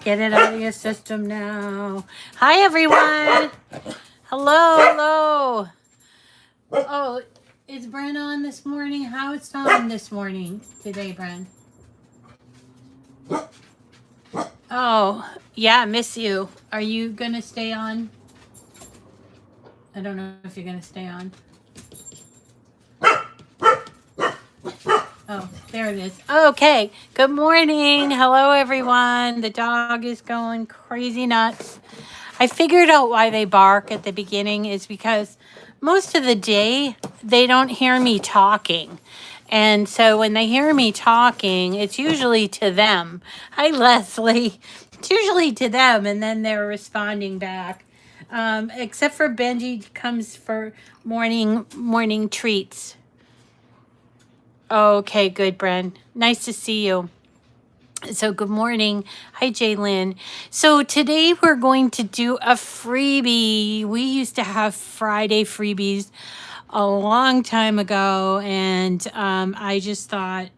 Get it out of your system now. Hi, everyone. Hello, hello. Oh, is Bren on this morning? How is Tom this morning today, Bren? Oh, yeah, miss you. Are you going to stay on? I don't know if you're going to stay on. Oh, there it is. Okay. Good morning. Hello, everyone. The dog is going crazy nuts. I figured out why they bark at the beginning is because most of the day they don't hear me talking. And so when they hear me talking, it's usually to them. Hi, Leslie. It's usually to them, and then they're responding back. Except for Benji comes for morning treats. Okay, good, Bren. Nice to see you. So good morning. Hi, Jaylyn. So today we're going to do a freebie. We used to have Friday freebies a long time ago, and I just thought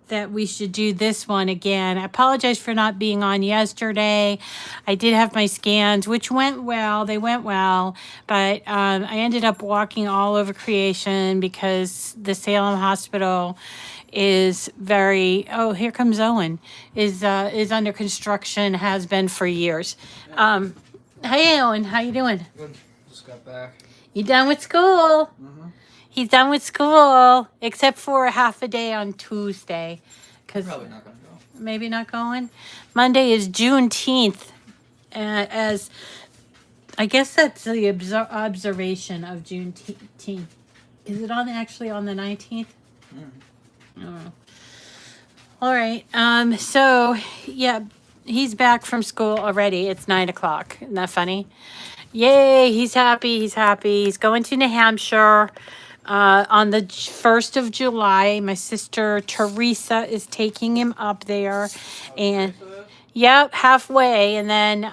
that we should do this one again. I apologize for not being on yesterday. I did have my scans, which went well. They went well, but I ended up walking all over creation because the Salem Hospital is very, oh, here comes Owen, is under construction, has been for years. Hey, Owen, how you doing? Good. Just got back. You done with school? Mm-hmm. He's done with school, except for half a day on Tuesday. Probably not going to go. Maybe not going. Monday is Juneteenth, as I guess that's the observation of Juneteenth. Is it actually on the 19th? Oh. All right. So yeah, he's back from school already. It's 9 o'clock. Isn't that funny? Yay! He's happy. He's happy. He's going to New Hampshire on the 1st of July. My sister Teresa is taking him up there, and yep, halfway, and then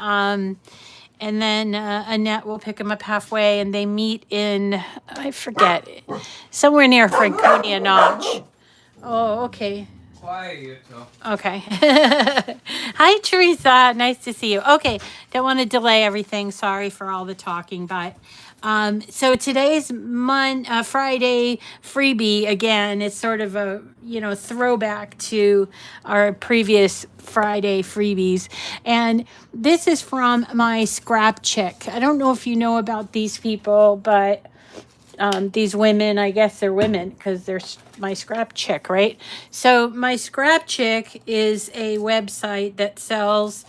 Annette will pick him up halfway, and they meet in, I forget, somewhere near Franconia Notch. Oh, okay. Quiet. Okay. Hi, Teresa. Nice to see you. Okay. Don't want to delay everything. Sorry for all the talking, but so today's Friday freebie, again, it's sort of a, throwback to our previous Friday freebies. And this is from my scrap chick. I don't know if you know about these people, but these women, I guess they're women because they're my scrap chick, right? So my scrap chick is a website that sells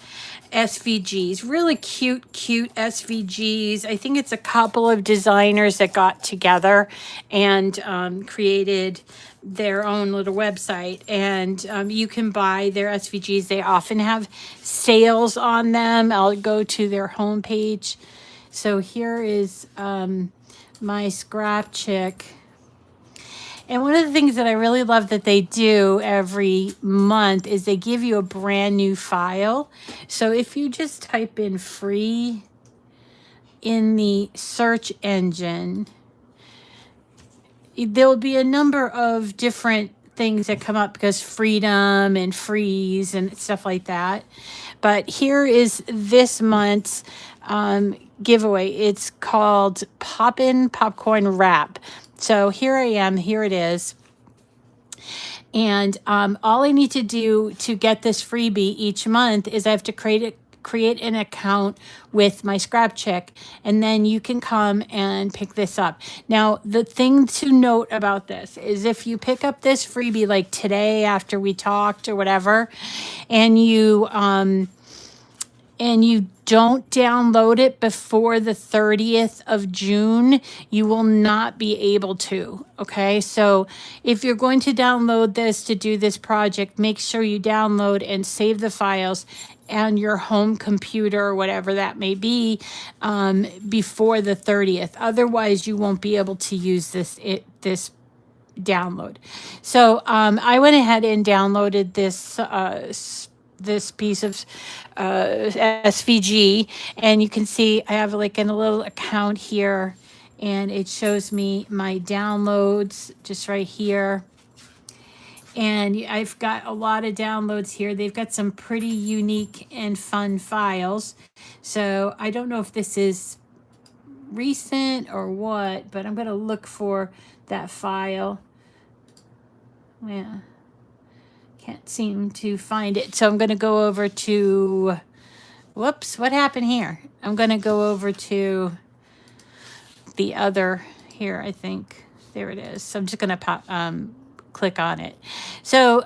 SVGs, really cute SVGs. I think it's a couple of designers that got together and created their own little website, and you can buy their SVGs. They often have sales on them. I'll go to their homepage. So here is my scrap chick. And one of the things that I really love that they do every month is they give you a brand new file. So if you just type in free in the search engine, there'll be a number of different things that come up because freedom and freeze and stuff like that. But here is this month's giveaway. It's called Poppin' Popcorn Wrap. So here I am. Here it is. And all I need to do to get this freebie each month is I have to create an account with my scrap chick, and then you can come and pick this up. Now, the thing to note about this is if you pick up this freebie like today after we talked or whatever, and you don't download it before the 30th of June, you will not be able to, okay? So if you're going to download this to do this project, make sure you download and save the files on your home computer or whatever that may be before the 30th. Otherwise, you won't be able to use this download. So I went ahead and downloaded this piece of SVG, and you can see I have like a little account here, and it shows me my downloads just right here. And I've got a lot of downloads here. They've got some pretty unique and fun files. So I don't know if this is recent or what, but I'm going to look for that file. Yeah, can't seem to find it. So I'm going to go over to, whoops, what happened here? I'm going to go over to the other here, I think. There it is. So I'm just going to click on it. So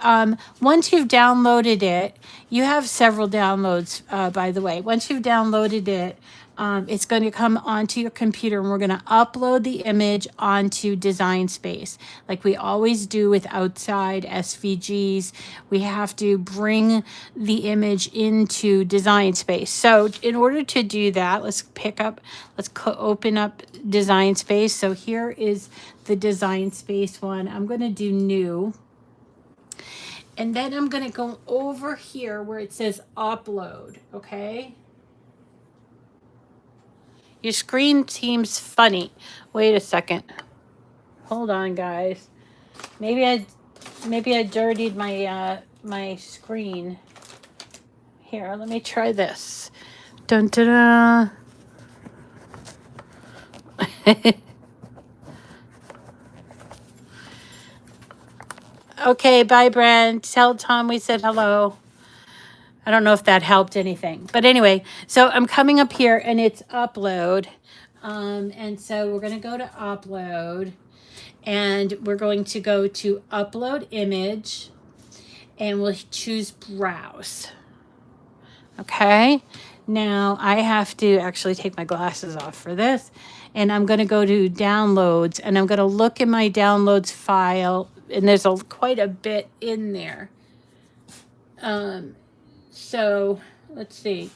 once you've downloaded it, you have several downloads, by the way. Once you've downloaded it, it's going to come onto your computer, and we're going to upload the image onto Design Space. Like we always do with outside SVGs, we have to bring the image into Design Space. So in order to do that, let's open up Design Space. So here is the Design Space one. I'm going to do New. And then I'm going to go over here where it says Upload, okay? Your screen seems funny. Wait a second. Hold on, guys. Maybe I dirtied my my screen. Here, let me try this. Dun dun dun. Okay, bye, Brent. Tell Tom we said hello. I don't know if that helped anything. But anyway, so I'm coming up here and it's upload. And so we're going to go to upload. And we're going to go to upload image. And we'll choose browse. Okay. Now I have to actually take my glasses off for this. And I'm going to go to downloads. And I'm going to look in my downloads file. And there's quite a bit in there. So let's see.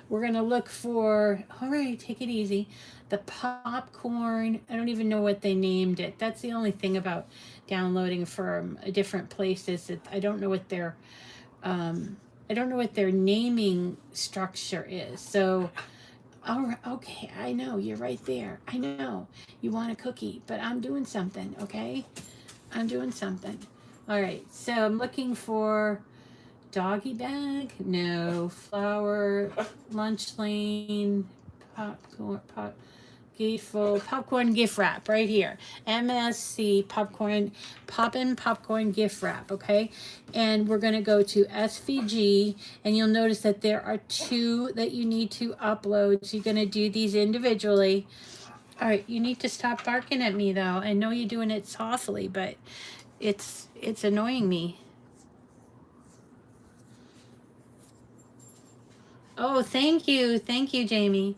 We're going to look for, all right, take it easy. The popcorn. I don't even know what they named it. That's the only thing about downloading from different places. That I don't know what their naming structure is. So, all right, okay, I know you're right there. I know you want a cookie, but I'm doing something. Okay, I'm doing something. All right, so I'm looking for doggy bag. No, flour, lunch lane, popcorn, gatefold, popcorn gift wrap right here. MSC popcorn, poppin' popcorn gift wrap, okay? And we're gonna go to SVG, and you'll notice that there are 2 that you need to upload. So you're gonna do these individually. All right, you need to stop barking at me though. I know you're doing it softly, but it's annoying me. Oh, thank you, Jamie.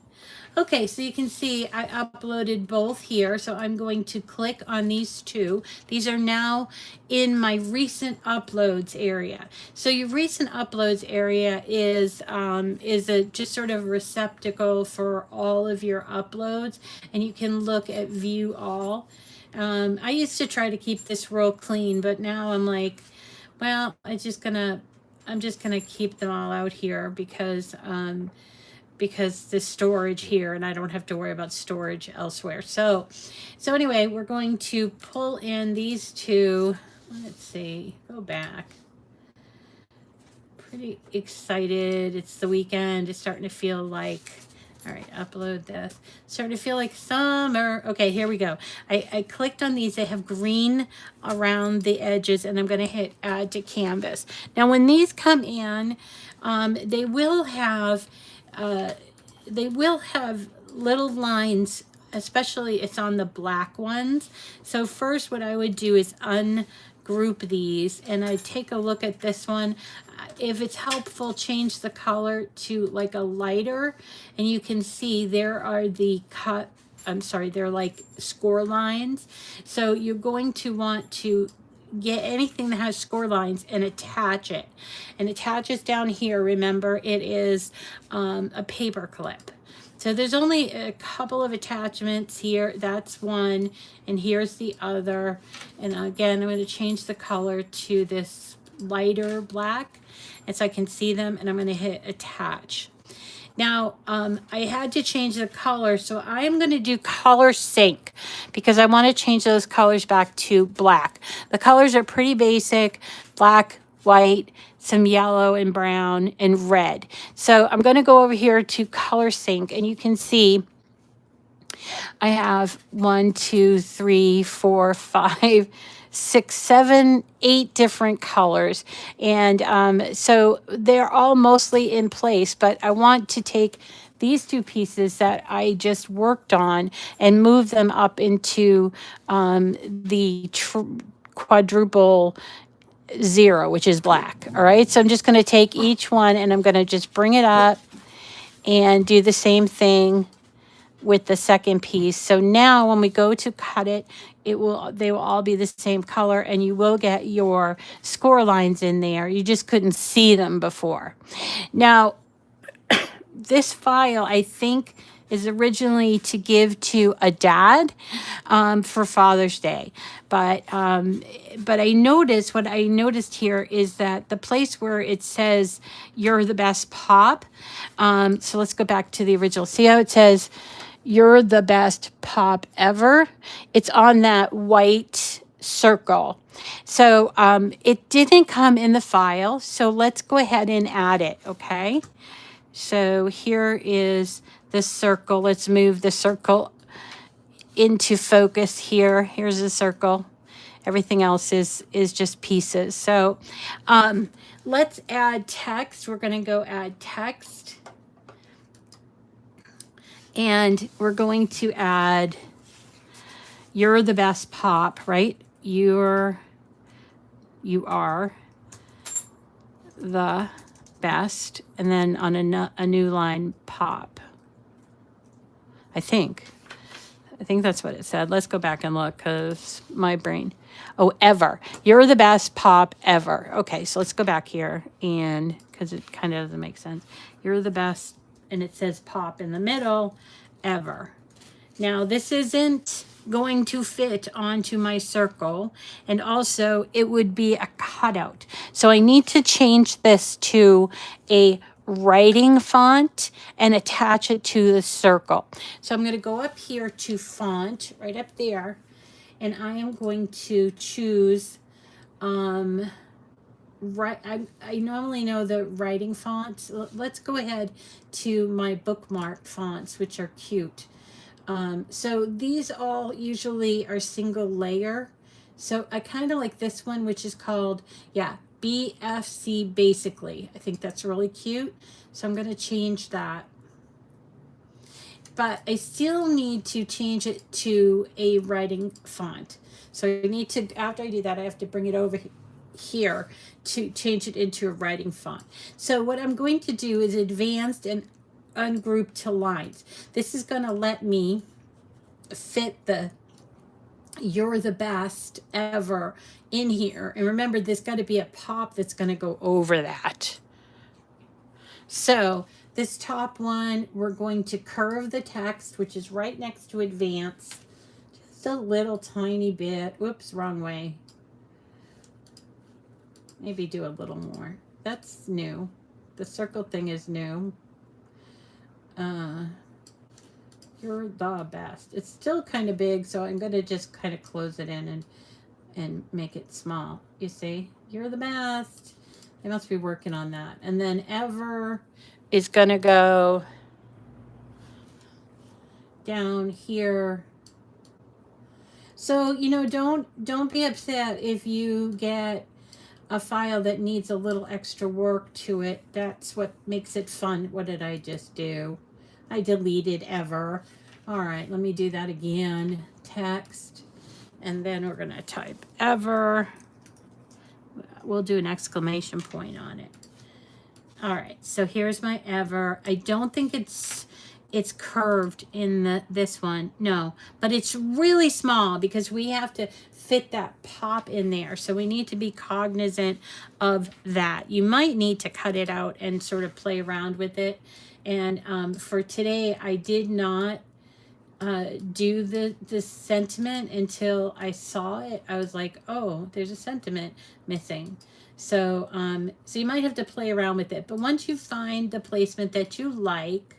Okay, so you can see I uploaded both here. So I'm going to click on these 2. These are now in my recent uploads area. So your recent uploads area is a just sort of receptacle for all of your uploads, and you can look at view all. I used to try to keep this real clean, but now I'm like, well, I'm just gonna keep them all out here because the storage here, and I don't have to worry about storage elsewhere. So anyway, we're going to pull in these 2. Let's see, go back. Pretty excited. It's the weekend. It's starting to feel like, all right, upload this. Starting to feel like summer. Okay, here we go. I clicked on these. They have green around the edges, and I'm going to hit add to canvas. Now, when these come in, they will have little lines, especially it's on the black ones. So first what I would do is ungroup these, and I take a look at this one. If it's helpful, change the color to like a lighter, and you can see there are they're like score lines. So you're going to want to get anything that has score lines and attach it. And attaches down here, remember, it is a paper clip. So there's only a couple of attachments here. That's one, and here's the other. And again, I'm going to change the color to this lighter black, and so I can see them, and I'm going to hit attach. Now, I had to change the color, so I am going to do color sync because I want to change those colors back to black. The colors are pretty basic, black, white, some yellow and brown and red. So I'm going to go over here to color sync, and you can see I have 1, 2, 3, 4, 5, 6, 7, 8 different colors. And so they're all mostly in place, but I want to take these two pieces that I just worked on and move them up into the quadruple 0, which is black. All right. So I'm just going to take each one and I'm going to just bring it up and do the same thing with the second piece. So now when we go to cut it, they will all be the same color, and you will get your score lines in there. You just couldn't see them before. Now, this file, I think, is originally to give to a dad for Father's Day. But I noticed, what I noticed here is that the place where it says, "You're the best pop," so let's go back to the original. See how it says, "You're the best pop ever"? It's on that white circle. So it didn't come in the file. So let's go ahead and add it, okay? So here is the circle. Let's move the circle into focus here. Here's the circle. Everything else is just pieces. So let's add text. We're going to go add text. And we're going to add, "You're the best pop," right? You are the best. And then on a new line, pop. I think that's what it said. Let's go back and look because my brain. Oh, ever. "You're the best pop ever." Okay, so let's go back here, and because it kind of doesn't make sense. "You're the best," and it says pop in the middle, ever. Now, this isn't going to fit onto my circle, and also it would be a cutout. So I need to change this to a writing font and attach it to the circle. So I'm going to go up here to font, right up there, and I am going to choose right. I normally know the writing fonts. Let's go ahead to my bookmark fonts, which are cute. So these all usually are single layer. So I kind of like this one, which is called, BFC basically. I think that's really cute. So I'm going to change that. But I still need to change it to a writing font. So I need to, after I do that, I have to bring it over here to change it into a writing font. So what I'm going to do is advanced and ungroup to lines. This is going to let me fit the "You're the best ever" in here. And remember, there's got to be a pop that's going to go over that. So this top one, we're going to curve the text, which is right next to advance. Just a little tiny bit. Whoops, wrong way. Maybe do a little more. That's new. The circle thing is new. You're the best. It's still kind of big, so I'm going to just kind of close it in and make it small. You see? You're the best. They must be working on that. And then ever is going to go down here. So, don't be upset if you get a file that needs a little extra work to it. That's what makes it fun. What did I just do? I deleted ever. All right, let me do that again. Text, and then we're going to type ever. We'll do an exclamation point on it. All right, so here's my ever. I don't think it's curved in this one. No, but it's really small because we have to fit that pop in there. So we need to be cognizant of that. You might need to cut it out and sort of play around with it. And for today, I did not do the sentiment until I saw it. I was like, oh, there's a sentiment missing. So, so you might have to play around with it. But once you find the placement that you like,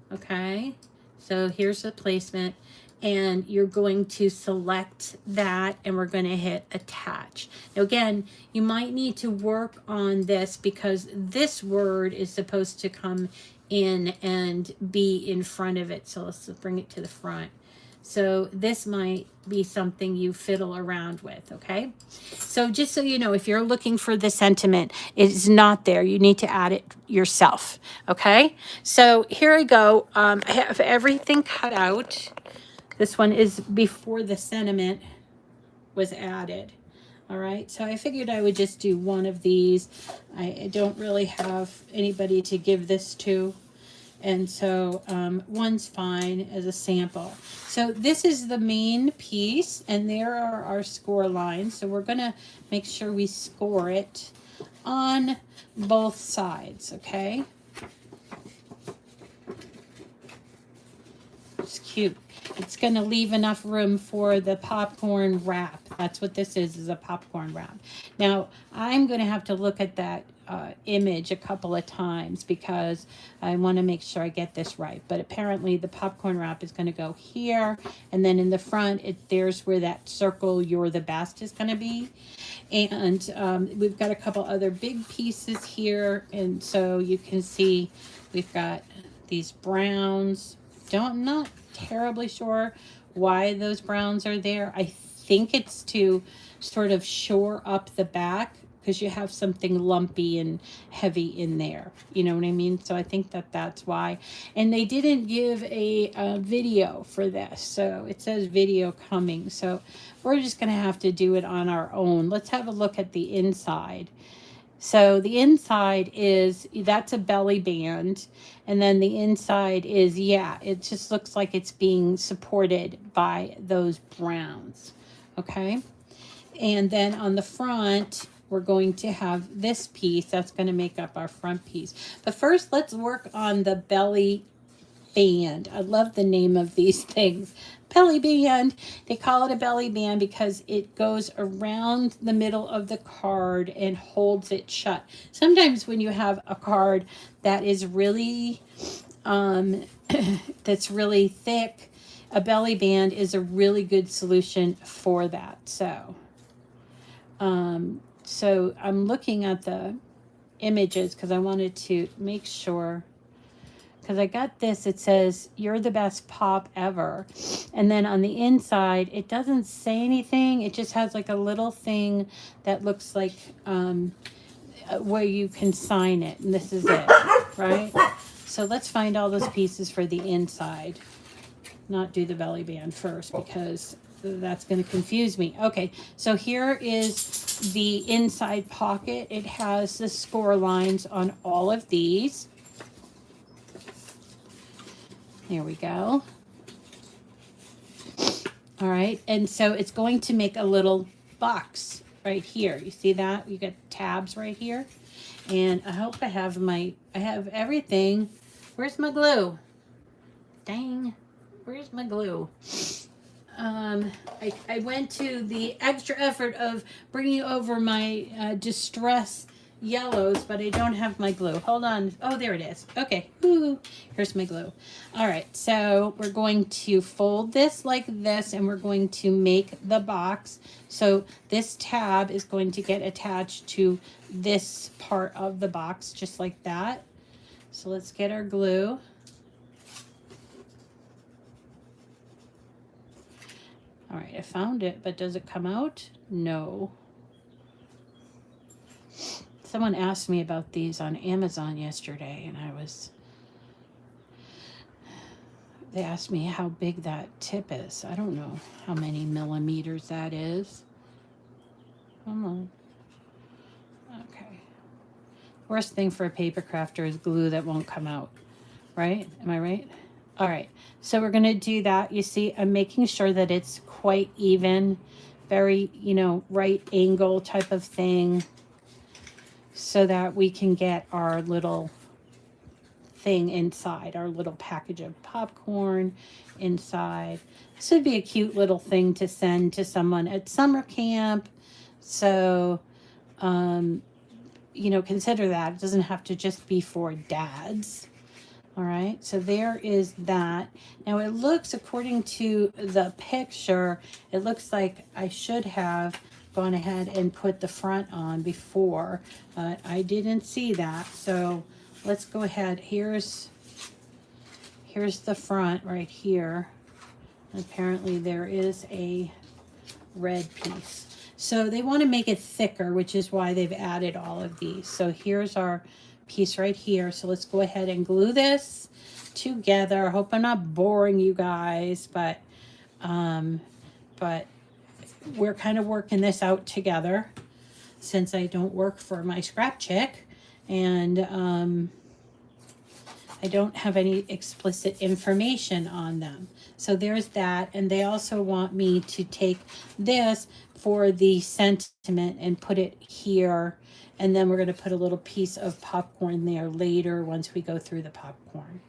okay, so here's the placement, and you're going to select that, and we're going to hit attach. Now again, you might need to work on this because this word is supposed to come in and be in front of it. So let's bring it to the front. So this might be something you fiddle around with, okay? So just so you know, if you're looking for the sentiment, it's not there. You need to add it yourself, okay? So here I go. I have everything cut out. This one is before the sentiment was added. All right, so I figured I would just do one of these. I don't really have anybody to give this to. And so one's fine as a sample. So this is the main piece, and there are our score lines. So we're going to make sure we score it on both sides, okay? It's cute. It's going to leave enough room for the popcorn wrap. That's what this is a popcorn wrap. Now, I'm going to have to look at that image a couple of times because I want to make sure I get this right. But apparently the popcorn wrap is going to go here, and then in the front, there's where that circle "You're the Best" is going to be. And we've got a couple other big pieces here, and so you can see we've got these browns. Not terribly sure why those browns are there. I think it's to sort of shore up the back because you have something lumpy and heavy in there. You know what I mean? So I think that's why. And they didn't give a video for this. So it says video coming. So we're just going to have to do it on our own. Let's have a look at the inside. So the inside that's a belly band. And then the inside is, it just looks like it's being supported by those browns. Okay. And then on the front, we're going to have this piece that's going to make up our front piece. But first, let's work on the belly band. I love the name of these things. Belly band. They call it a belly band because it goes around the middle of the card and holds it shut. Sometimes when you have a card that is really that's really thick, a belly band is a really good solution for that. So so I'm looking at the images because I wanted to make sure, because I got this, it says, "You're the best pop ever." And then on the inside, it doesn't say anything. It just has like a little thing that looks like where you can sign it. And this is it, right? So let's find all those pieces for the inside. Not do the belly band first because that's going to confuse me. Okay, so here is the inside pocket. It has the score lines on all of these. There we go. All right, and so it's going to make a little box right here. You see that? You got tabs right here. And I hope I have everything. Where's my glue? Dang, where's my glue? I went to the extra effort of bringing over my distress yellows, but I don't have my glue. Hold on. Oh, there it is. Okay. Woo. Here's my glue. All right. So we're going to fold this like this, and we're going to make the box. So this tab is going to get attached to this part of the box, just like that. So let's get our glue. All right, I found it, but does it come out? No. Someone asked me about these on Amazon yesterday, and they asked me how big that tip is. I don't know how many millimeters that is. Come on. Okay. Worst thing for a paper crafter is glue that won't come out, right? Am I right? All right, so we're going to do that. You see, I'm making sure that it's quite even, very, right angle type of thing, so that we can get our little thing inside, our little package of popcorn inside. This would be a cute little thing to send to someone at summer camp. So consider that. It doesn't have to just be for dads. All right, so there is that. Now it looks, according to the picture, it looks like I should have gone ahead and put the front on before, but I didn't see that. So let's go ahead. Here's the front right here. Apparently there is a red piece. So they want to make it thicker, which is why they've added all of these. So here's our piece right here. So let's go ahead and glue this together. I hope I'm not boring you guys, but we're kind of working this out together since I don't work for my scrap chick, and I don't have any explicit information on them. So there's that. And they also want me to take this for the sentiment and put it here. And then we're going to put a little piece of popcorn there later once we go through the popcorn.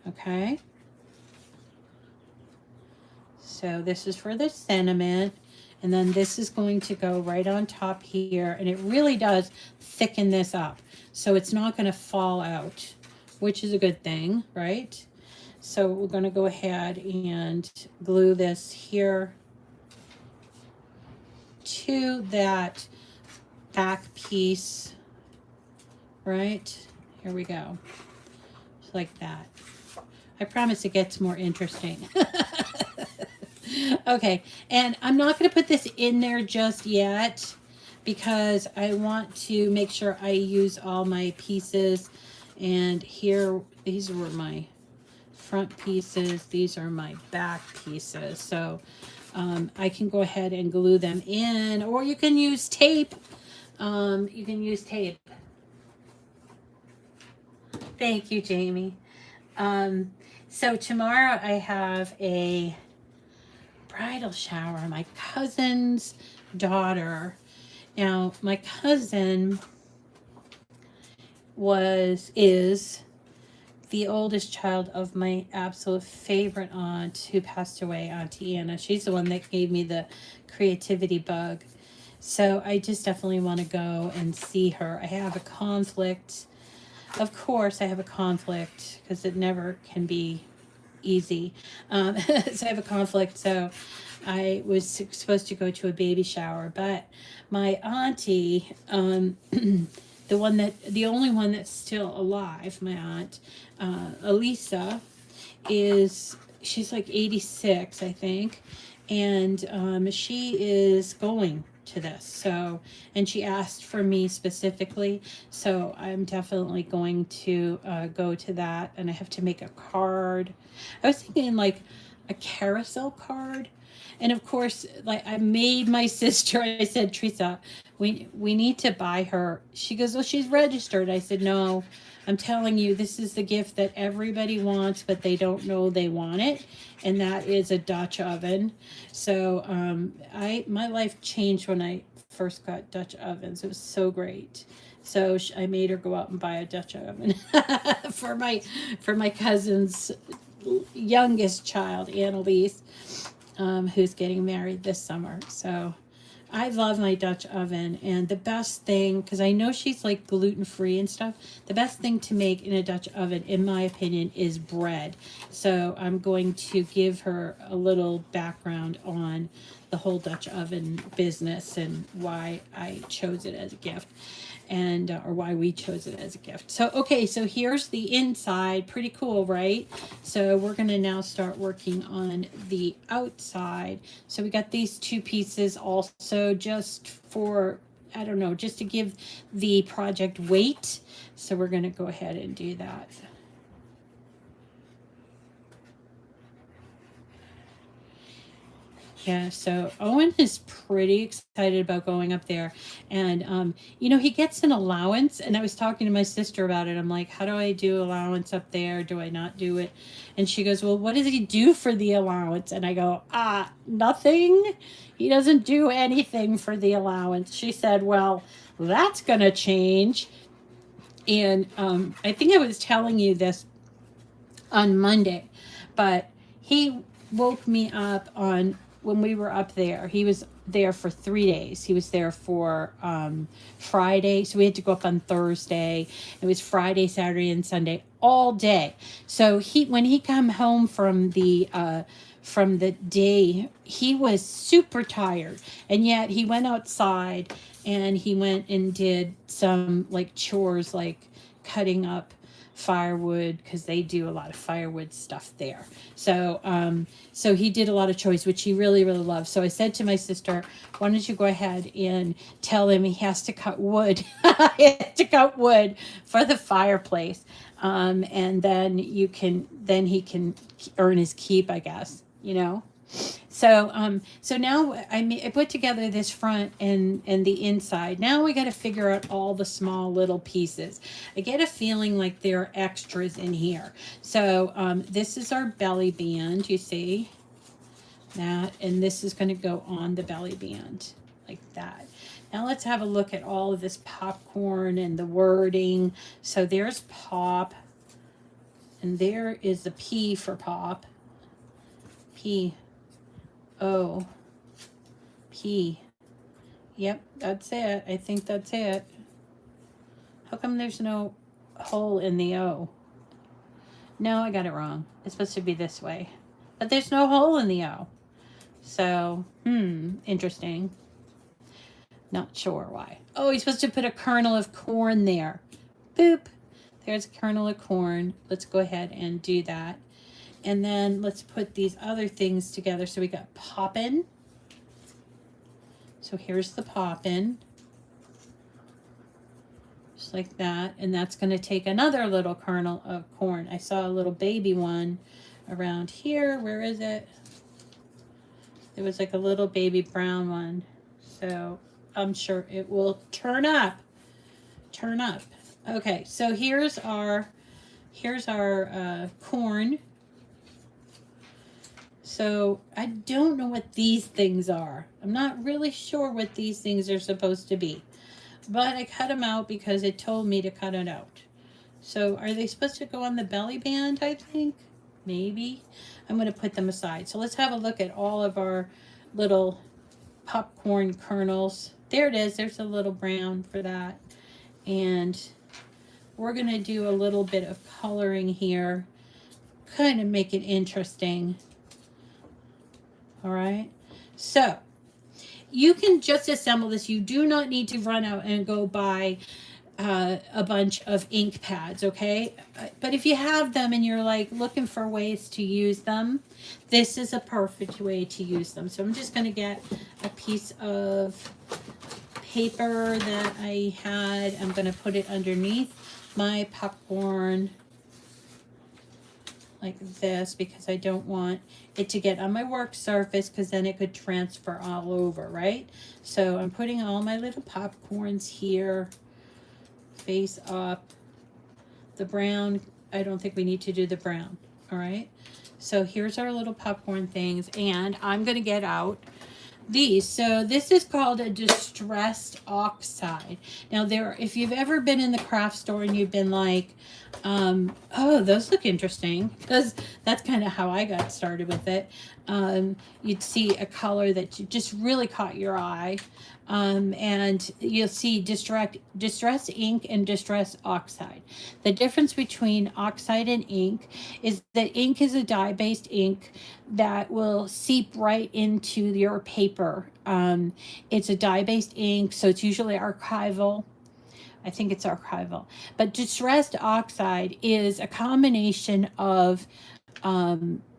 Okay. So this is for the sentiment. And then this is going to go right on top here. And it really does thicken this up. So it's not going to fall out, which is a good thing, right? So we're going to go ahead and glue this here to that back piece, right? Here we go. Just like that. I promise it gets more interesting. Okay, and I'm not going to put this in there just yet because I want to make sure I use all my pieces. And here, these were my front pieces. These are my back pieces. So I can go ahead and glue them in, or you can use tape. You can use tape. Thank you, Jamie. So tomorrow I have a bridal shower. My cousin's daughter. Now, my cousin is the oldest child of my absolute favorite aunt who passed away, Auntie Anna. She's the one that gave me the creativity bug. So I just definitely want to go and see her. I have a conflict. Of course, I have a conflict because it never can be easy. So I have a conflict. So I was supposed to go to a baby shower, but my auntie, the only one that's still alive, my aunt, Elisa, she's like 86, I think. And she is going to this. So, and she asked for me specifically. So I'm definitely going to go to that. And I have to make a card. I was thinking like a carousel card. And of course, like I made my sister, I said, Teresa, we need to buy her. She goes, well, she's registered. I said, no, I'm telling you, this is the gift that everybody wants, but they don't know they want it. And that is a Dutch oven. So my life changed when I first got Dutch ovens. It was so great. So I made her go out and buy a Dutch oven for my cousin's youngest child, Annalise, who's getting married this summer. So I love my Dutch oven, and the best thing, because I know she's like gluten-free and stuff, the best thing to make in a Dutch oven, in my opinion, is bread. So I'm going to give her a little background on the whole Dutch oven business and why I chose it as a gift. And or why we chose it as a gift. So okay, so here's the inside. Pretty cool, right? So we're going to now start working on the outside. So we got these two pieces also just for, I don't know, just to give the project weight. So we're going to go ahead and do that. Yeah, so Owen is pretty excited about going up there. And, he gets an allowance. And I was talking to my sister about it. I'm like, how do I do allowance up there? Do I not do it? And she goes, well, what does he do for the allowance? And I go, nothing. He doesn't do anything for the allowance. She said, well, that's going to change. And I think I was telling you this on Monday, but he woke me up on when we were up there. He was there for 3 days. He was there for Friday, so we had to go up on Thursday. It was Friday, Saturday, and Sunday all day. So when he come home from the day, he was super tired, and yet he went outside and he went and did some like chores, like cutting up firewood, because they do a lot of firewood stuff there. So he did a lot of chores, which he really, really loves. So I said to my sister, why don't you go ahead and tell him he has to cut wood. He has to cut wood for the fireplace. And then he can earn his keep, I guess, you know? So now I put together this front and the inside. Now we got to figure out all the small little pieces. I get a feeling like there are extras in here. So this is our belly band, you see that, and this is going to go on the belly band like that. Now let's have a look at all of this popcorn and the wording. So there's pop, and there is the P for pop. P. O. P. Yep, that's it. I think that's it. How come there's no hole in the O? No, I got it wrong. It's supposed to be this way. But there's no hole in the O. So, interesting. Not sure why. Oh, he's supposed to put a kernel of corn there. Boop. There's a kernel of corn. Let's go ahead and do that. And then let's put these other things together. So we got poppin'. So here's the poppin'. Just like that. And that's going to take another little kernel of corn. I saw a little baby one around here. Where is it? It was like a little baby brown one. So I'm sure it will turn up. Turn up. Okay, so here's our corn. So I don't know what these things are. I'm not really sure what these things are supposed to be. But I cut them out because it told me to cut it out. So are they supposed to go on the belly band, I think? Maybe. I'm going to put them aside. So let's have a look at all of our little popcorn kernels. There it is. There's a little brown for that. And we're going to do a little bit of coloring here. Kind of make it interesting. All right. So you can just assemble this. You do not need to run out and go buy a bunch of ink pads, okay? But if you have them and you're like looking for ways to use them, this is a perfect way to use them. So I'm just going to get a piece of paper that I had. I'm going to put it underneath my popcorn like this, because I don't want it to get on my work surface, because then it could transfer all over, right? So I'm putting all my little popcorns here, face up. The brown, I don't think we need to do the brown, all right? So here's our little popcorn things, and I'm going to get out these. So this is called a distressed oxide. Now if you've ever been in the craft store and you've been like, oh, those look interesting, because that's kind of how I got started with it. You'd see a color that just really caught your eye. And you'll see distress ink and distress oxide. The difference between oxide and ink is that ink is a dye-based ink that will seep right into your paper. It's a dye-based ink, so it's usually archival. I think it's archival. But distressed oxide is a combination of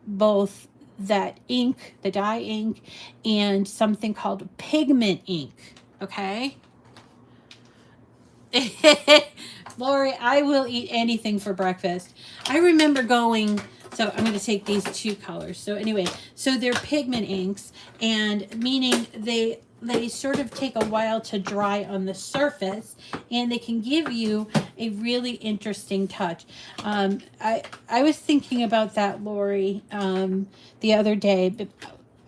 both that ink, the dye ink, and something called pigment ink. Okay? Lori, I will eat anything for breakfast. I remember going, so I'm going to take these two colors. So anyway, so they're pigment inks, and meaning they sort of take a while to dry on the surface, and they can give you a really interesting touch. I was thinking about that, Lori, the other day. But,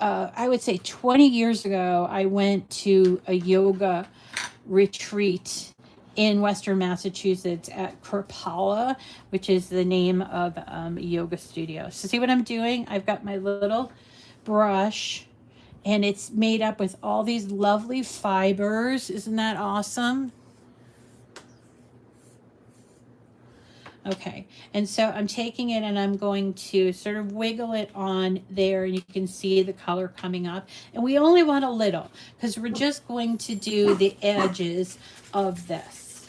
I would say 20 years ago, I went to a yoga retreat in Western Massachusetts at Kripalu, which is the name of a yoga studio. So see what I'm doing? I've got my little brush, And it's made up with all these lovely fibers. Isn't that awesome? Okay, and so I'm taking it and I'm going to sort of wiggle it on there, and you can see the color coming up. And we only want a little because we're just going to do the edges of this.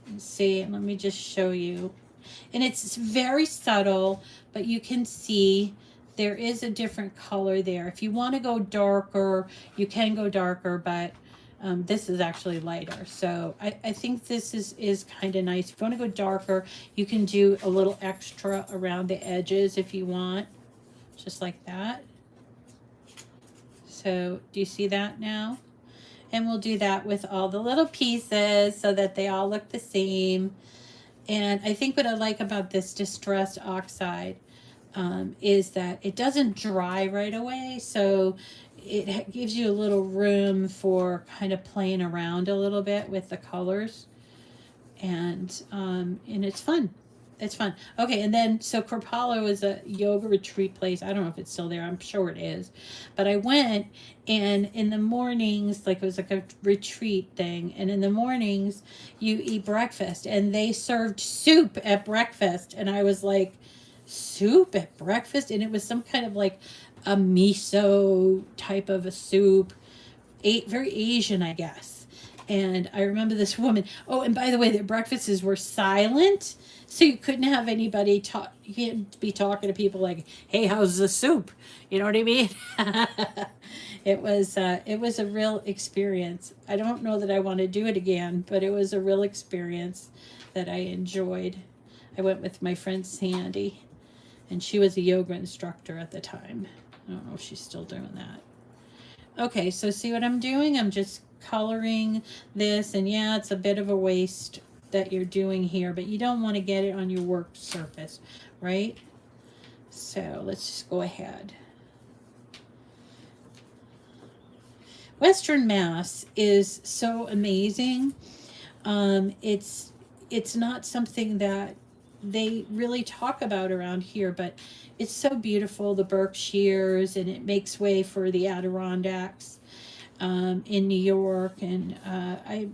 And see, let me just show you. And it's very subtle, but you can see there is a different color there. If you want to go darker, you can go darker, but this is actually lighter. So I think this is kind of nice. If you want to go darker, you can do a little extra around the edges if you want, just like that. So do you see that now? And we'll do that with all the little pieces so that they all look the same. And I think what I like about this distressed oxide is that it doesn't dry right away. So it gives you a little room for kind of playing around a little bit with the colors. And it's fun. It's fun. Okay, and then so Kripalu is a yoga retreat place. I don't know if it's still there. I'm sure it is. But I went, and in the mornings, like it was like a retreat thing, and in the mornings you eat breakfast, and they served soup at breakfast, and I was like, soup at breakfast? And it was some kind of like a miso type of a soup, very Asian, I guess. And I remember this woman. Oh, and by the way, their breakfasts were silent, so you couldn't have anybody talk. You can't be talking to people like, "Hey, how's the soup?" You know what I mean? It was a real experience. I don't know that I want to do it again, but it was a real experience that I enjoyed. I went with my friend Sandy, and she was a yoga instructor at the time. I don't know if she's still doing that. Okay, so see what I'm doing? I'm just coloring this, and yeah, it's a bit of a waste that you're doing here, but you don't want to get it on your work surface, right? So let's just go ahead. Western Mass is so amazing. It's not something that they really talk about around here, but it's so beautiful, the Berkshires, and it makes way for the Adirondacks in New York. And I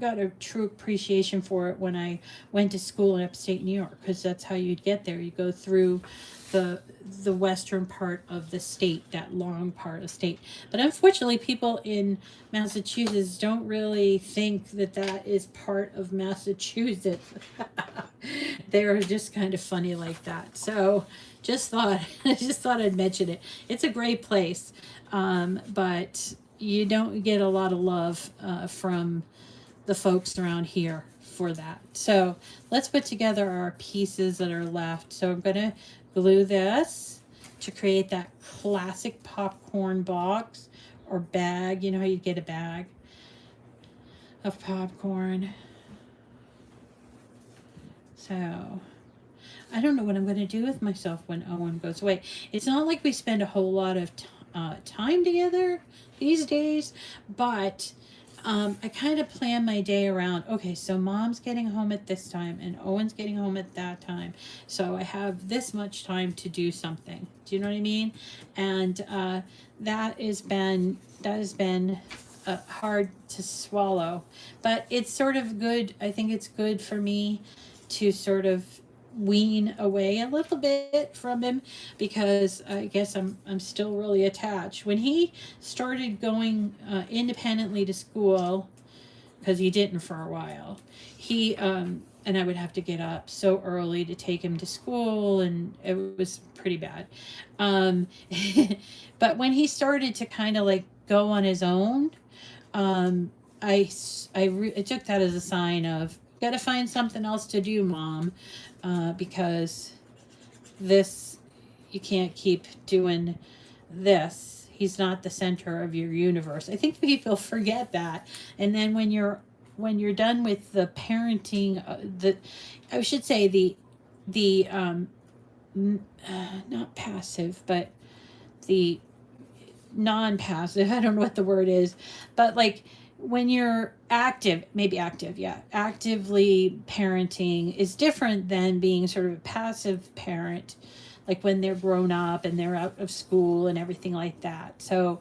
got a true appreciation for it when I went to school in upstate New York, because that's how you'd get there. You go through the western part of the state, that long part of the state. But unfortunately, people in Massachusetts don't really think that that is part of Massachusetts. They're just kind of funny like that. So I just thought I'd mention it. It's a great place, but you don't get a lot of love from the folks around here for that. So let's put together our pieces that are left. So I'm going to glue this to create that classic popcorn box or bag. You know how you get a bag of popcorn. So I don't know what I'm going to do with myself when Owen goes away. It's not like we spend a whole lot of time together these days, but I kind of plan my day around, okay, so mom's getting home at this time and Owen's getting home at that time. So I have this much time to do something. Do you know what I mean? And that has been hard to swallow, but it's sort of good. I think it's good for me to sort of wean away a little bit from him, because I guess I'm still really attached. When he started going independently to school, because he didn't for a while, he and I would have to get up so early to take him to school, and it was pretty bad. But when he started to kind of like go on his own, I took that as a sign of, got to find something else to do, Mom, because this, you can't keep doing this. He's not the center of your universe. I think people forget that. And then when you're done with the parenting, I should say the not passive, but the non-passive, I don't know what the word is, but like when you're actively parenting is different than being sort of a passive parent. like when they're grown up and they're out of school and everything like that. So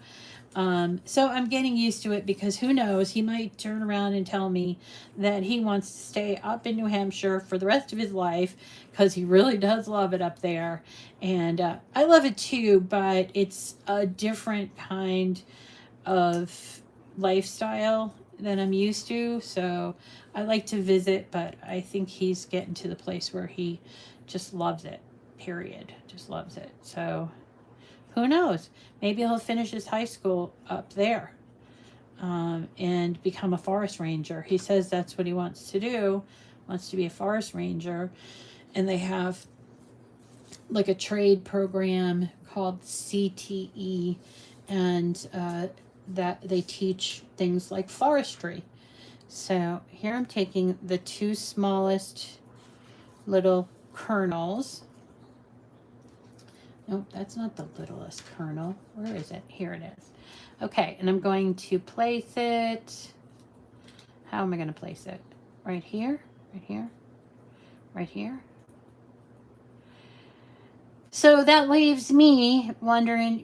I'm getting used to it, because who knows, he might turn around and tell me that he wants to stay up in New Hampshire for the rest of his life, because he really does love it up there. And I love it too, but it's a different kind of lifestyle than I'm used to. So I like to visit, but I think he's getting to the place where he just loves it, period. Just loves it. So who knows? Maybe he'll finish his high school up there, and become a forest ranger. He says that's what he wants to do, wants to be a forest ranger. And they have like a trade program called CTE, and that they teach things like forestry. So here I'm taking the two smallest little kernels. Nope, that's not the littlest kernel. Where is it? Here it is. Okay, and I'm going to place it. How am I going to place it? Right here, right here, right here. So that leaves me wondering,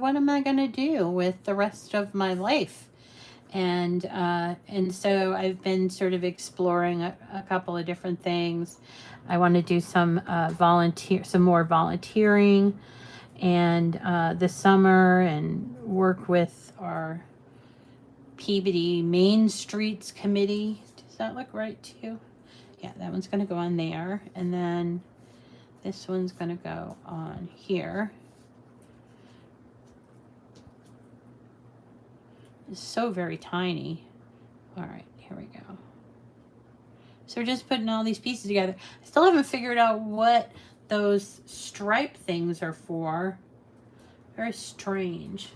what am I going to do with the rest of my life? And so I've been sort of exploring a couple of different things. I want to do some more volunteering, and this summer, and work with our Peabody Main Streets Committee. Does that look right to you? Yeah, that one's going to go on there, and then this one's going to go on here. It's so very tiny. All right, here we go. So we're just putting all these pieces together. I still haven't figured out what those stripe things are for. Very strange.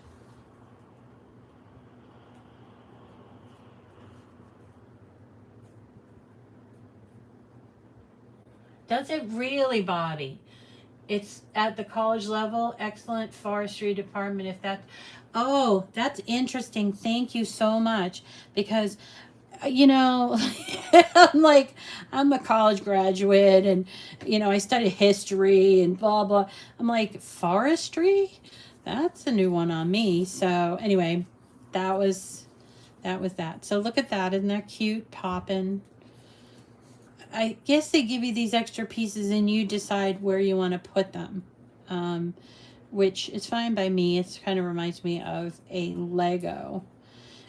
Does it really, Bobby? It's at the college level. Excellent forestry department. If that, oh, that's interesting. Thank you so much, because I'm a college graduate, and I studied history and blah blah. I'm like, forestry? That's a new one on me. So anyway, that was that. So look at that. Isn't that cute? Popping. I guess they give you these extra pieces and you decide where you want to put them, which is fine by me. It kind of reminds me of a Lego.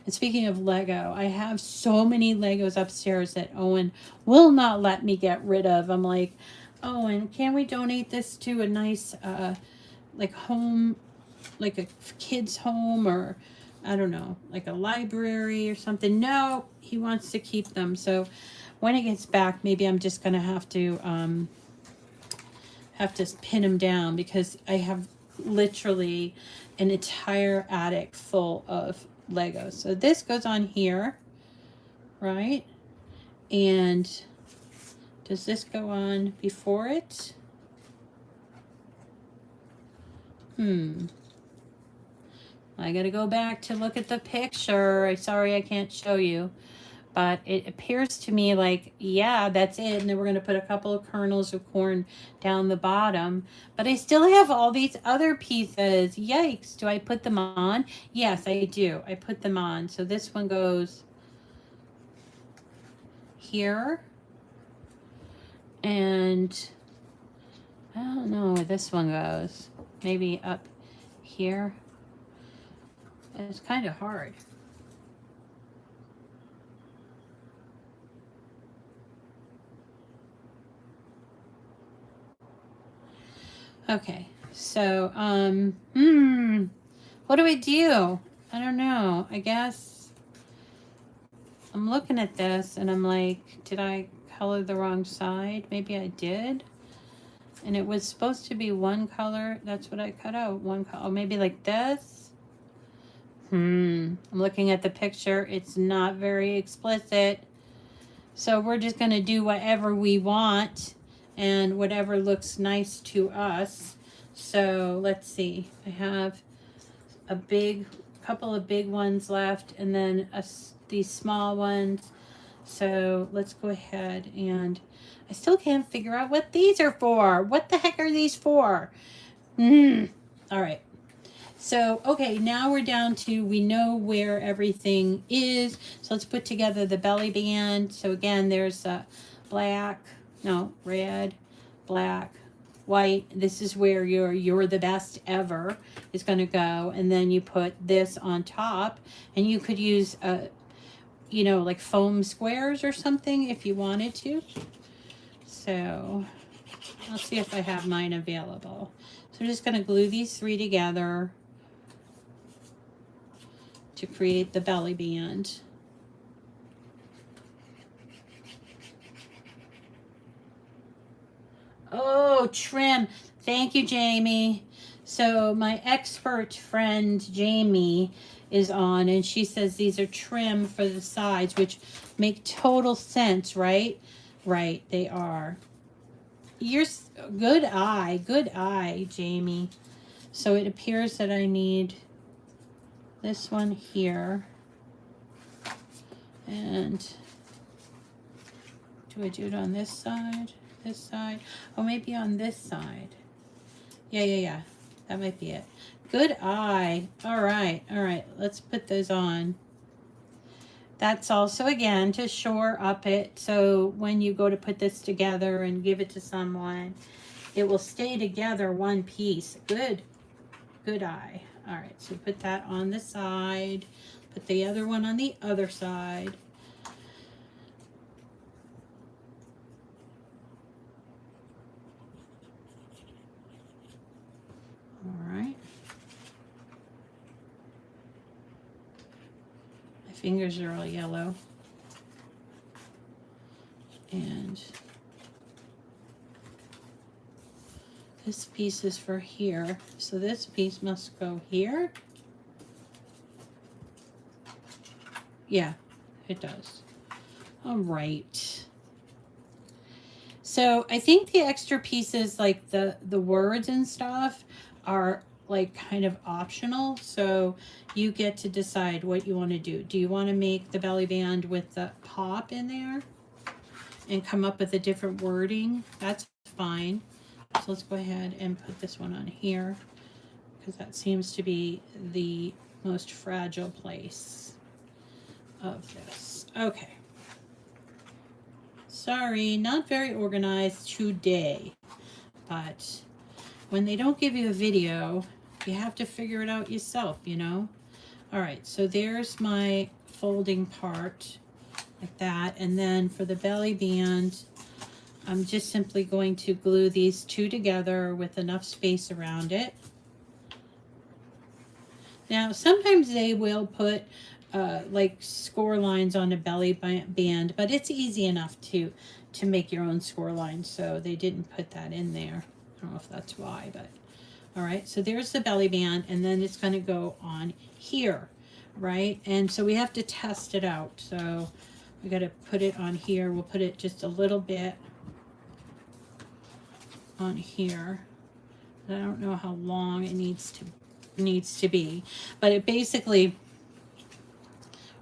And speaking of Lego, I have so many Legos upstairs that Owen will not let me get rid of. I'm like, Owen, can we donate this to a nice like home, like a kid's home, or I don't know, like a library or something? No, he wants to keep them. So when it gets back, maybe I'm just gonna have to pin him down, because I have literally an entire attic full of Legos. So this goes on here, right? And does this go on before it? I gotta go back to look at the picture. Sorry I can't show you. But it appears to me like, yeah, that's it. And then we're going to put a couple of kernels of corn down the bottom. But I still have all these other pieces. Yikes. Do I put them on? Yes, I do. I put them on. So this one goes here. And I don't know where this one goes. Maybe up here. It's kind of hard. Okay, so, what do I do? I don't know. I guess I'm looking at this and I'm like, did I color the wrong side? Maybe I did. And it was supposed to be one color. That's what I cut out. One color. Oh, maybe like this. I'm looking at the picture. It's not very explicit. So we're just going to do whatever we want and whatever looks nice to us. So let's see. I have a couple of big ones left, and then these small ones. So let's go ahead, and I still can't figure out what these are for. What the heck are these for? All right. So, okay, now we're down to, we know where everything is. So let's put together the belly band. So again, there's black, no, red, black, white. This is where your "you're the best ever" is going to go. And then you put this on top, and you could use, you know, like foam squares or something if you wanted to. So I'll see if I have mine available. So I'm just going to glue these three together to create the belly band. Oh, trim. Thank you, Jamie. So my expert friend, Jamie, is on, and she says these are trim for the sides, which make total sense, right? Right, they are. You're good eye, Jamie. So it appears that I need this one here. And do I do it on this side? This side? Oh, maybe on this side. Yeah. That might be it. Good eye. All right. Let's put those on. That's also, again, to shore up it. So when you go to put this together and give it to someone, it will stay together one piece. Good eye. All right. So put that on the side. Put the other one on the other side. All right. My fingers are all yellow. And this piece is for here. So this piece must go here. Yeah, it does. All right. So I think the extra pieces, like the words and stuff, are like kind of optional. So you get to decide what you want to do. Do you want to make the belly band with the pop in there and come up with a different wording? That's fine. So let's go ahead and put this one on here, because that seems to be the most fragile place of this. Okay. Sorry, not very organized today, but when they don't give you a video, you have to figure it out yourself, you know? All right, so there's my folding part like that. And then for the belly band, I'm just simply going to glue these two together with enough space around it. Now, sometimes they will put like score lines on a belly band, but it's easy enough to make your own score lines, so they didn't put that in there. I don't know if that's why, but all right. So there's the belly band, and then it's going to go on here, right? And so we have to test it out. So we got to put it on here. We'll put it just a little bit on here. I don't know how long it needs to be, but it basically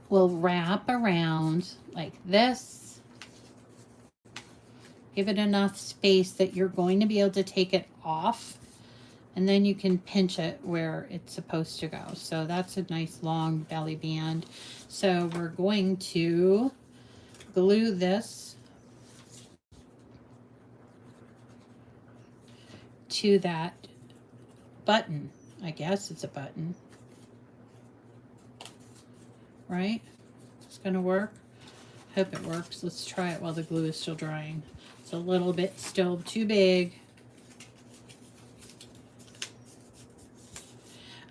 will wrap around like this. Give it enough space that you're going to be able to take it off, and then you can pinch it where it's supposed to go. So that's a nice long belly band. So we're going to glue this to that button. I guess it's a button, right? It's gonna work. Hope it works. Let's try it while the glue is still drying. It's a little bit still too big.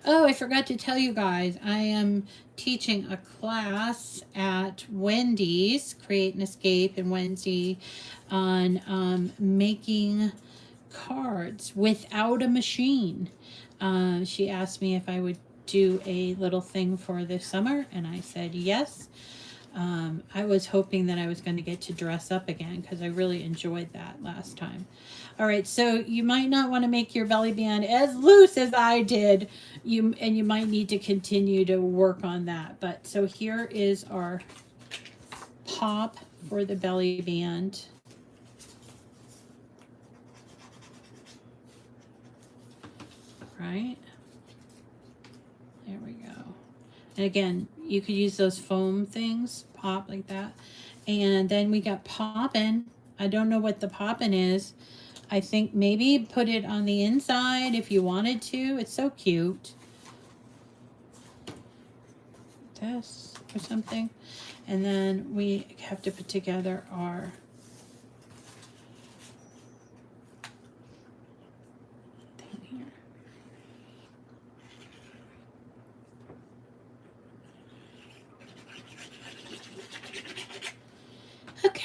Oh, I forgot to tell you guys, I am teaching a class at Wendy's, Create and Escape in Wednesday, on making cards without a machine. She asked me if I would do a little thing for this summer, and I said yes. I was hoping that I was going to get to dress up again, because I really enjoyed that last time. All right, so you might not want to make your belly band as loose as I did, and you might need to continue to work on that. But so here is our pop for the belly band. right? There we go. And again, you could use those foam things, pop like that. And then we got poppin'. I don't know what the poppin' is. I think maybe put it on the inside if you wanted to. It's so cute. This or something. And then we have to put together our thing here. Okay.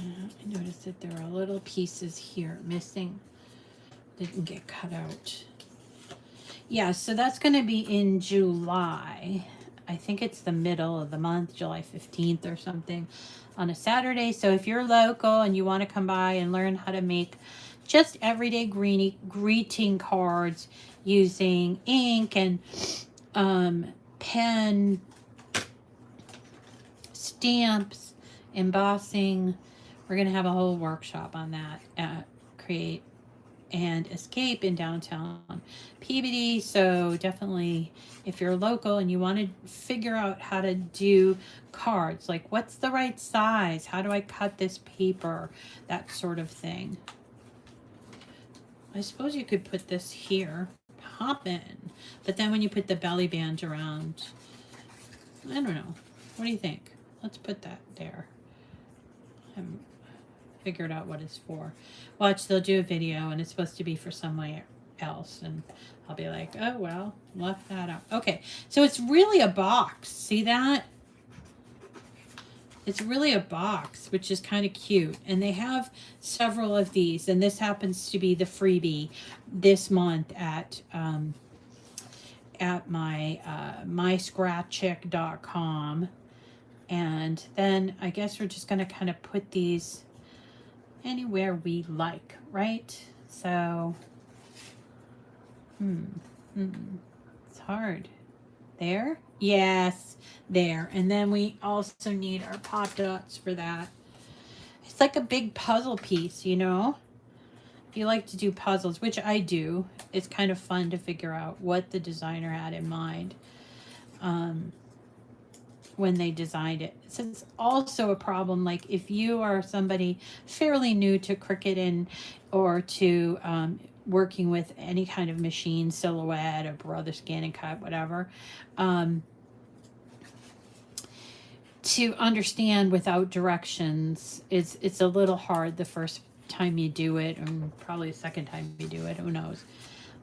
I noticed that there are little pieces here missing. Didn't get cut out. Yeah, so that's going to be in July. I think it's the middle of the month, July 15th or something, on a Saturday. So if you're local and you want to come by and learn how to make just everyday greeting cards using ink and pen, stamps, embossing, we're going to have a whole workshop on that at Create and Escape in downtown Peabody. So definitely, if you're local and you want to figure out how to do cards, like what's the right size, how do I cut this paper, that sort of thing. I suppose you could put this here, pop in, but then when you put the belly band around, I don't know. What do you think? Let's put that there. I'm figured out what it's for. Watch, they'll do a video and it's supposed to be for somewhere else, and I'll be like, oh well, left that out. Okay, so it's really a box. See that? It's really a box, which is kind of cute. And they have several of these, and this happens to be the freebie this month at my myscratchick.com. And then I guess we're just going to kind of put these anywhere we like, right? So, it's hard. There? Yes, there. And then we also need our pop dots for that. It's like a big puzzle piece, you know? If you like to do puzzles, which I do, it's kind of fun to figure out what the designer had in mind when they designed it. So it's also a problem, like if you are somebody fairly new to Cricut or to working with any kind of machine, Silhouette or Brother Scan and Cut, whatever, to understand without directions, it's a little hard the first time you do it, and probably the second time you do it, who knows.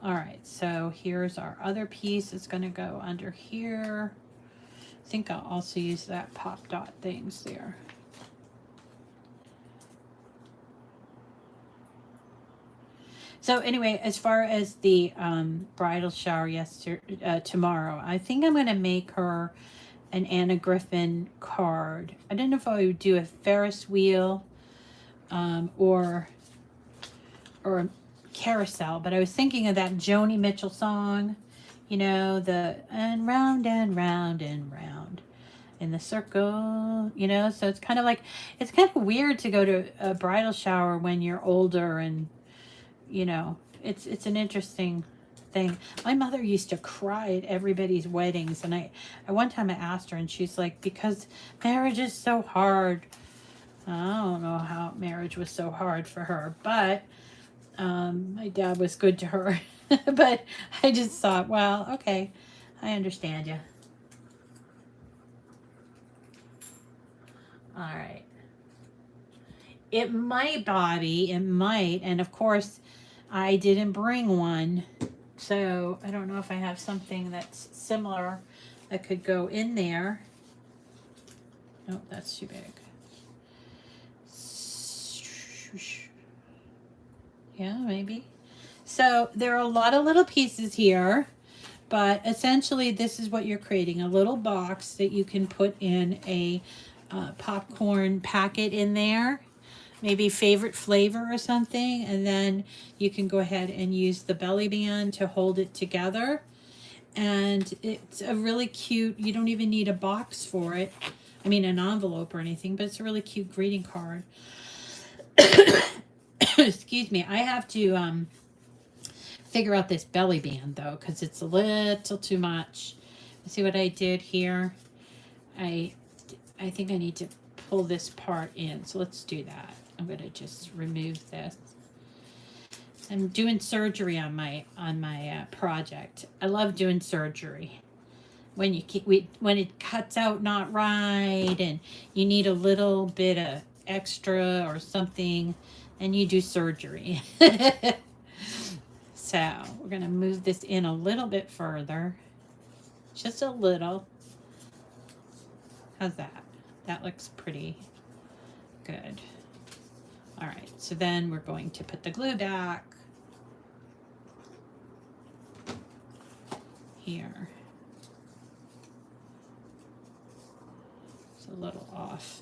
All right, so here's our other piece. It's going to go under here. I think I'll also use that pop dot things there. So anyway, as far as the bridal shower tomorrow, I think I'm going to make her an Anna Griffin card. I don't know if I would do a Ferris wheel or a carousel, but I was thinking of that Joni Mitchell song, you know, the and round and round and round in the circle, you know. So it's kind of like, it's kind of weird to go to a bridal shower when you're older, and you know, it's an interesting thing. My mother used to cry at everybody's weddings, and I one time I asked her, and she's like, because marriage is so hard. I don't know how marriage was so hard for her, but my dad was good to her. But I just thought, well, okay, I understand you. All right. It might, Bobby, it might. And of course, I didn't bring one. So I don't know if I have something that's similar that could go in there. Nope, that's too big. Yeah, maybe. So there are a lot of little pieces here, but essentially this is what you're creating, a little box that you can put in a popcorn packet in there, maybe favorite flavor or something, and then you can go ahead and use the belly band to hold it together. And it's a really cute, you don't even need a box for it. I mean, an envelope or anything, but it's a really cute greeting card. Excuse me. I have to figure out this belly band though, because it's a little too much. See what I did here? I think I need to pull this part in. So let's do that. I'm going to just remove this. I'm doing surgery on my project. I love doing surgery. When when it cuts out not right and you need a little bit of extra or something, and you do surgery. So we're going to move this in a little bit further. Just a little. How's that? That looks pretty good. All right, so then we're going to put the glue back here. It's a little off,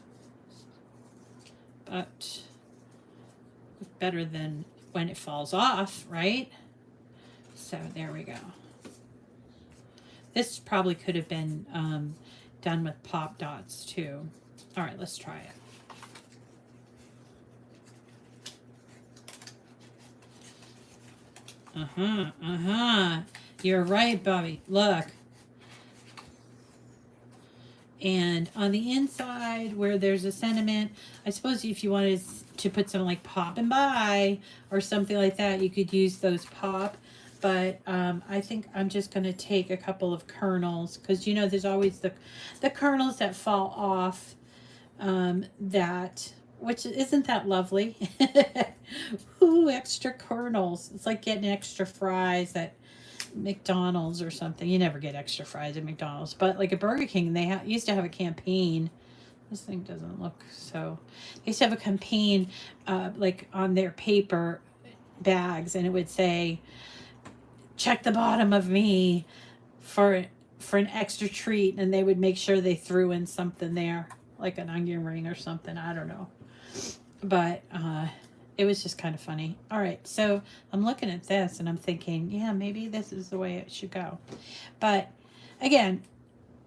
but better than when it falls off, right? So there we go. This probably could have been done with pop dots too. All right, let's try it. You're right, Bobby. Look. And on the inside where there's a sentiment, I suppose if you wanted to put something like pop and buy or something like that, you could use those pop. But I think I'm just going to take a couple of kernels, because you know there's always the kernels that fall off, which isn't that lovely. Ooh, extra kernels. It's like getting extra fries at McDonald's or something. You never get extra fries at McDonald's, but like at Burger King, they used to have a campaign. This thing doesn't look so. They used to have a campaign, like on their paper bags, and it would say, "Check the bottom of me for an extra treat," and they would make sure they threw in something there, like an onion ring or something. I don't know, but it was just kind of funny. All right, so I'm looking at this and I'm thinking, yeah, maybe this is the way it should go. But again,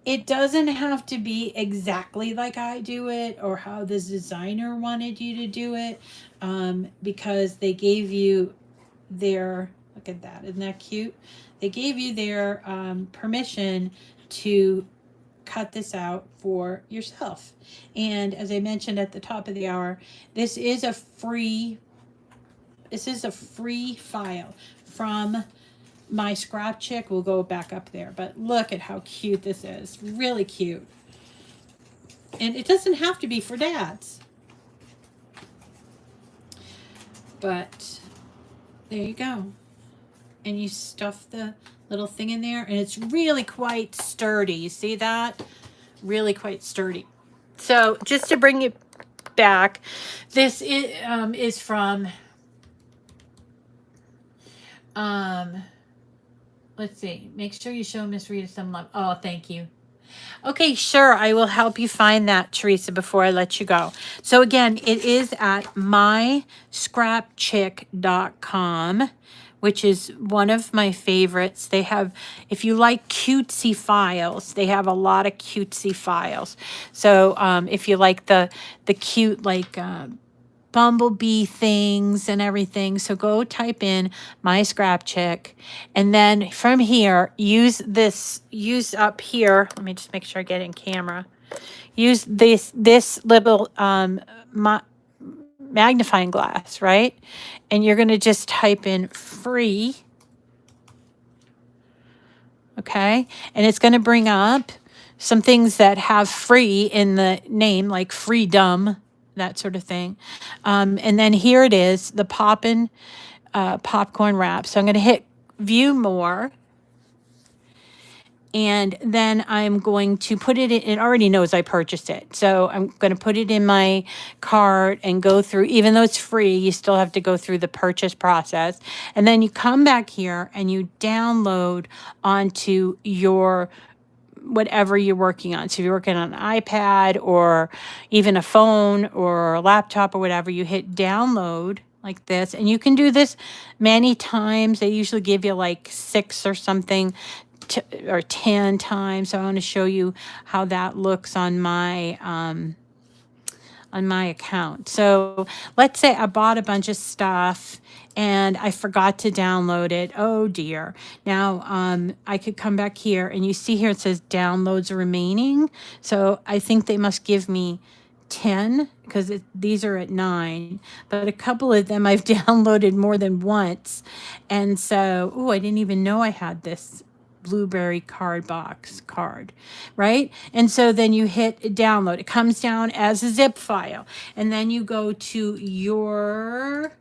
it doesn't have to be exactly like I do it or how the designer wanted you to do it, because they gave you their, look at that, isn't that cute? They gave you their permission to cut this out for yourself. And as I mentioned at the top of the hour, this is a free file from my scrap chick. We'll go back up there, but look at how cute this is. Really cute. And it doesn't have to be for dads, but there you go. And you stuff the little thing in there, and it's really quite sturdy. You see that? Really quite sturdy. So just to bring it back, this is from, let's see. Make sure you show Miss Rita some love. Oh, thank you. Okay, sure. I will help you find that, Teresa, before I let you go. So again, it is at myscrapchick.com, which is one of my favorites. They have, if you like cutesy files, they have a lot of cutesy files. So if you like the cute, like bumblebee things and everything, so go type in My Scrap Chick, and then from here use up here, let me just make sure I get in camera, use this little magnifying glass, right? And you're going to just type in free, okay? And it's going to bring up some things that have free in the name, like freedom, that sort of thing. And then here it is, the Poppin' popcorn wrap. So I'm going to hit view more. And then I'm going to put it in, it already knows I purchased it. So I'm going to put it in my cart and go through, even though it's free, you still have to go through the purchase process. And then you come back here and you download onto your whatever you're working on. So if you're working on an iPad or even a phone or a laptop or whatever, you hit download like this. And you can do this many times. They usually give you like 6 or something or 10 times. So I want to show you how that looks on my account. So let's say I bought a bunch of stuff and I forgot to download it. Oh dear. Now I could come back here and you see here it says downloads remaining. So I think they must give me 10 because these are at 9, but a couple of them I've downloaded more than once. And so, oh, I didn't even know I had this blueberry card, right? And so then you hit download. It comes down as a zip file. And then you go to your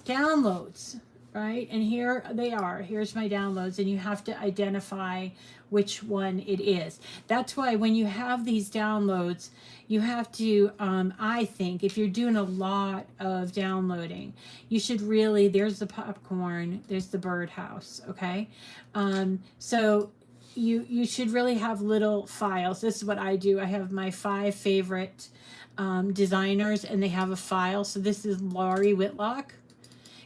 downloads, right? And here they are. Here's my downloads, and you have to identify which one it is. That's why when you have these downloads, you have to, I think, if you're doing a lot of downloading, you should really, there's the popcorn, there's the birdhouse, okay? So you should really have little files. This is what I do. I have my 5 favorite designers, and they have a file. So this is Laurie Whitlock.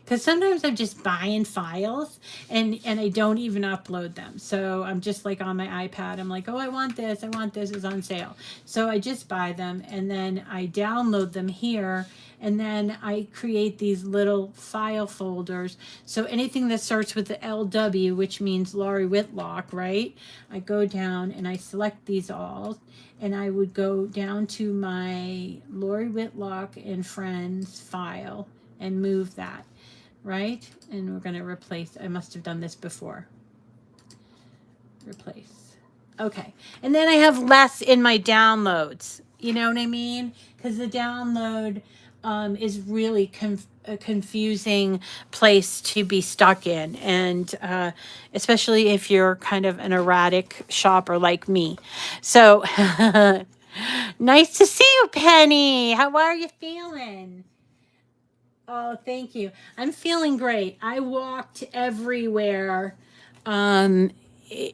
Because sometimes I'm just buying files and I don't even upload them. So I'm just like on my iPad. I'm like, oh, I want this. It's on sale. So I just buy them and then I download them here. And then I create these little file folders. So anything that starts with the LW, which means Laurie Whitlock, right? I go down and I select these all. And I would go down to my Laurie Whitlock and Friends file and move that. Right? And we're going to replace. I must have done this before. Replace. Okay. And then I have less in my downloads. You know what I mean? Because the download is really a confusing place to be stuck in. And especially if you're kind of an erratic shopper like me. So nice to see you, Penny. How are you feeling? Oh, thank you. I'm feeling great. I walked everywhere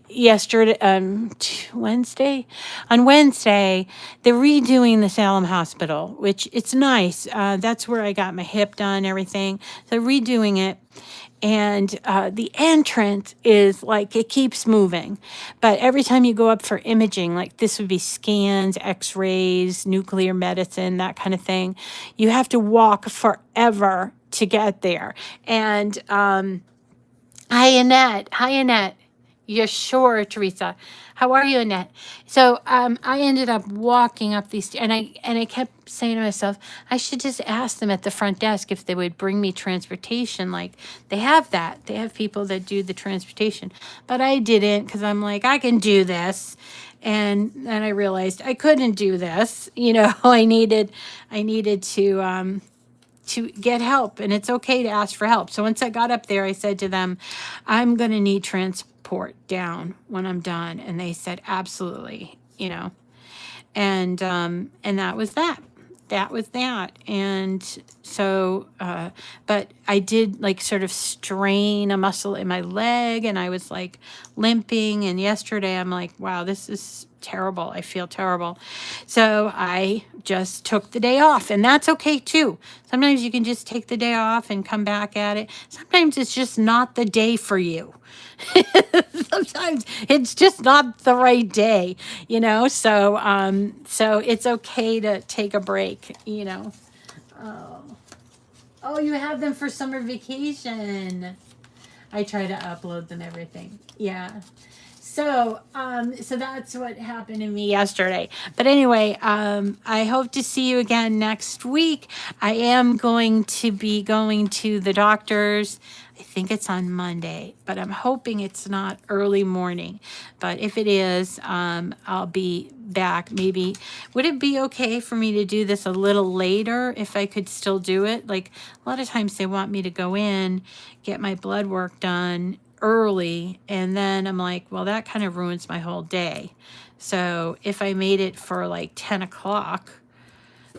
yesterday, Wednesday. On Wednesday, they're redoing the Salem Hospital, which it's nice. That's where I got my hip done, everything. So redoing it. And the entrance is like it keeps moving. But every time you go up for imaging, like this would be scans, x-rays, nuclear medicine, that kind of thing, you have to walk forever to get there. And hi, Annette. Hi, Annette. You're sure, Teresa. How are you, Annette? So I ended up walking up these, and I kept saying to myself, I should just ask them at the front desk if they would bring me transportation. Like they have that. They have people that do the transportation. But I didn't because I'm like, I can do this. And then I realized I couldn't do this. You know, I needed to get help, and it's okay to ask for help. So once I got up there, I said to them, I'm going to need transport down when I'm done. And they said, absolutely, you know, and that was that. That was that. And so, but I did like sort of strain a muscle in my leg and I was like limping. And yesterday I'm like, wow, this is terrible. I feel terrible. So I just took the day off, and that's okay too. Sometimes you can just take the day off and come back at it. Sometimes it's just not the day for you. Sometimes it's just not the right day, you know? So, so it's okay to take a break, you know? Oh, you have them for summer vacation. I try to upload them everything. Yeah. So, so that's what happened to me yesterday. But anyway, I hope to see you again next week. I am going to be going to the doctor's. I think it's on Monday, but I'm hoping it's not early morning. But if it is, I'll be back. Maybe, would it be okay for me to do this a little later if I could still do it? Like a lot of times they want me to go in, get my blood work done early, and then I'm like, well, that kind of ruins my whole day. So if I made it for like 10 o'clock,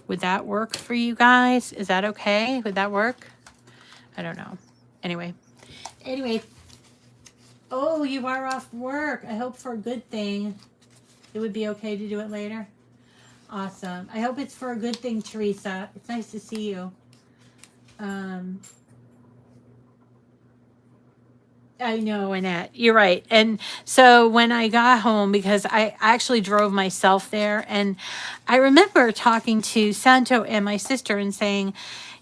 would that work for you guys? Is that okay? Would that work? I don't know. Anyway, oh, you are off work. I hope for a good thing. It would be okay to do it later. Awesome. I hope it's for a good thing, Teresa. It's nice to see you. I know, Annette, you're right. And so when I got home, because I actually drove myself there, and I remember talking to Santo and my sister and saying,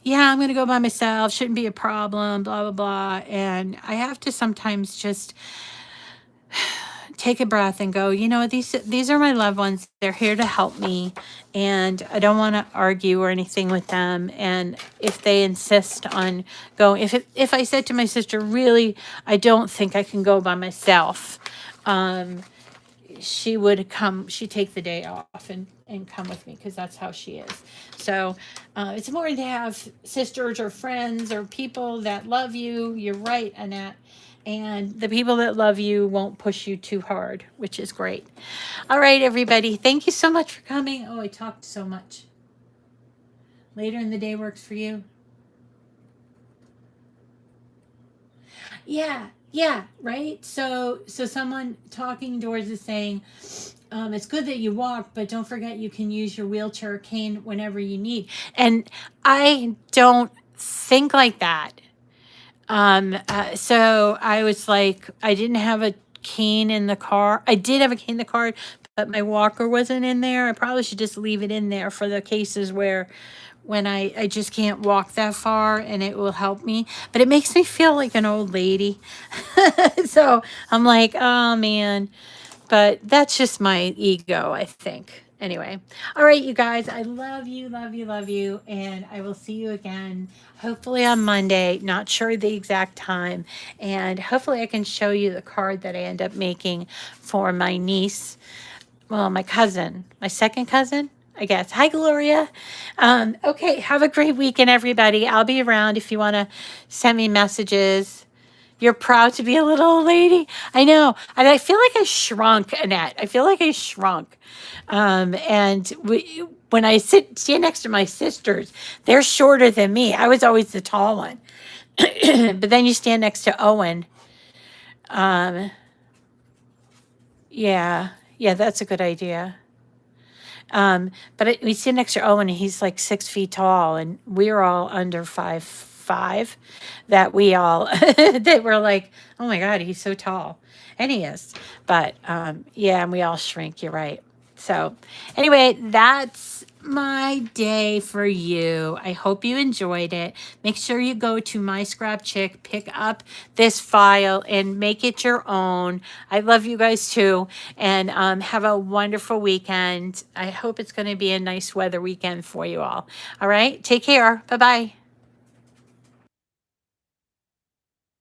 yeah, I'm going to go by myself, shouldn't be a problem, blah, blah, blah. And I have to sometimes just take a breath and go, you know, these are my loved ones. They're here to help me, and I don't want to argue or anything with them. And if they insist on going, if I said to my sister, really, I don't think I can go by myself, um, she would come. She'd take the day off and come with me, because that's how she is. So it's more to have sisters or friends or people that love you. You're right, Annette. And the people that love you won't push you too hard, which is great. All right, everybody. Thank you so much for coming. Oh, I talked so much. Later in the day works for you? Yeah, right? So someone talking towards is saying, it's good that you walk, but don't forget you can use your wheelchair or cane whenever you need. And I don't think like that. So I was like, I didn't have a cane in the car. I did have a cane in the car, but my walker wasn't in there. I probably should just leave it in there for the cases where when I just can't walk that far, and it will help me. But it makes me feel like an old lady. So I'm like, oh man. But that's just my ego, I think. Anyway, all right, you guys, I love you, love you, love you. And I will see you again, hopefully on Monday. Not sure the exact time. And hopefully I can show you the card that I end up making for my niece. Well, my cousin, my second cousin, I guess. Hi, Gloria. Okay, have a great weekend, everybody. I'll be around if you want to send me messages. You're proud to be a little old lady. I know. And I feel like I shrunk, Annette. I feel like I shrunk. And when I stand next to my sisters, they're shorter than me. I was always the tall one. But then you stand next to Owen. Yeah, that's a good idea. But we sit next to Owen, and he's like 6 feet tall, and we're all under 5'5". That we all that were like, oh my God, he's so tall, and he is. But yeah, and we all shrink. You're right. So anyway, that's my day for you. I hope you enjoyed it. Make sure you go to My Scrap Chick, pick up this file, and make it your own. I love you guys too. And have a wonderful weekend. I hope it's going to be a nice weather weekend for you all. All right. Take care. Bye-bye.